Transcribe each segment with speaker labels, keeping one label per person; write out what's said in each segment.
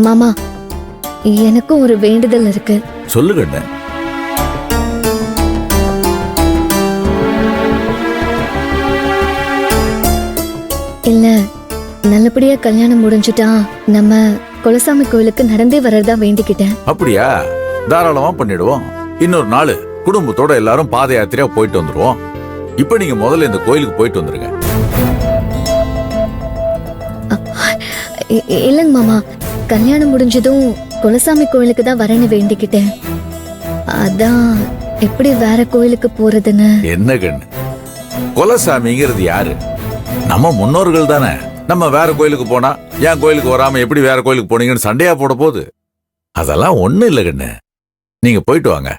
Speaker 1: மாமா, எனக்கும் ஒரு வேண்டுதல் இருக்கு.
Speaker 2: சொல்லுங்க.
Speaker 1: இல்ல, நல்லபடியா கல்யாணம் முடிஞ்சுட்டா நம்ம குலசாமி கோயிலுக்கு நடந்தே வர்றதா வேண்டிக்கிட்டேன்.
Speaker 2: அப்படியா? தாராளமா பண்ணிடுவோம். இன்னொரு நாள் குடும்பத்தோட எல்லாரும் பாத யாத்திரையா போயிட்டு வந்துருவோம். இப்ப நீங்க முதல்ல இந்த கோயிலுக்கு போயிட்டு வந்துருங்க.
Speaker 1: இல்லங்க மாமா, கல்யாணம் முடிஞ்சதும் குலசாமி கோயிலுக்கு தான் வரேன்னு வேண்டிக்கிட்டேன். அதான் எப்படி வேற கோயிலுக்கு போறதுன்னு.
Speaker 2: என்ன கண்ணு, குலசாமிங்கிறது யாரு? நம்ம முன்னோர்கள் தானே. நம்ம வேற கோயிலுக்கு போனா என் கோயிலுக்கு வராம எப்படி வேற கோயிலுக்கு போனீங்கன்னு சண்டையா போட போகுது. அதெல்லாம் ஒண்ணு இல்ல கண்ணு, நீங்க போயிட்டு வாங்க.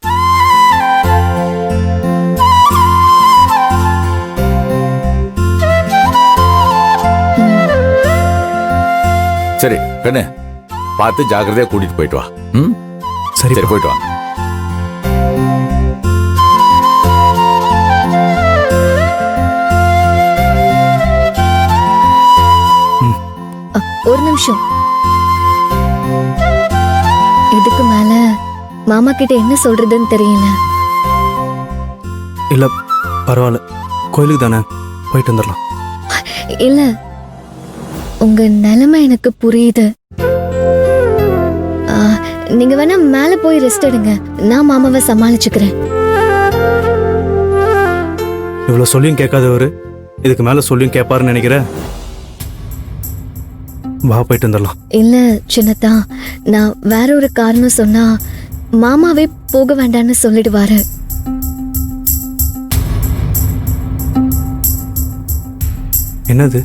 Speaker 2: சரி கண்ணு, பார்த்து ஜாக்கிரதையா கூட்டிட்டு போயிட்டு வா.
Speaker 3: சரி
Speaker 2: சரி, போயிட்டு வாங்க.
Speaker 1: ஒரு நிமிஷம். இதுக்கு மேல மாமா கிட்ட என்ன சொல்றதுன்னு தெரியல.
Speaker 3: இல்ல பரவாயில்ல, கோயிலுக்கு தானே, போயிட்டு வந்துடலாம்.
Speaker 1: இல்ல, உங்க நிலைமை எனக்கு புரியுது. நீங்க வேணா மேல போய் ரெஸ்ட் எடுங்க, நான் மாமாவை சமாளிச்சுக்கிறேன்.
Speaker 3: இவ்வளவு சொல்லியும் கேட்காதவரு இதுக்கு மேல சொல்லியும் கேட்பாருன்னு நினைக்கிறேன். வா, போயிட்டு வந்துடலாம்.
Speaker 1: இல்ல சின்னத்தா, நான் வேற ஒரு காரணம் சொன்னா மாமாவே போக வேண்டாம்னு சொல்லிடுவாரு.
Speaker 3: என்னது?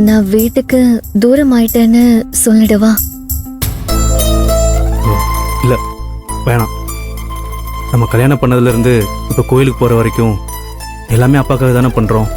Speaker 1: நான் வீட்டுக்கு தூரம் ஆயிட்டேன்னு சொல்லிடுவா?
Speaker 3: இல்ல வேணாம். நம்ம கல்யாணம் பண்ணதுல இருந்து இப்ப கோயிலுக்கு போற வரைக்கும் எல்லாமே அப்பாக்காக தானே பண்றோம்.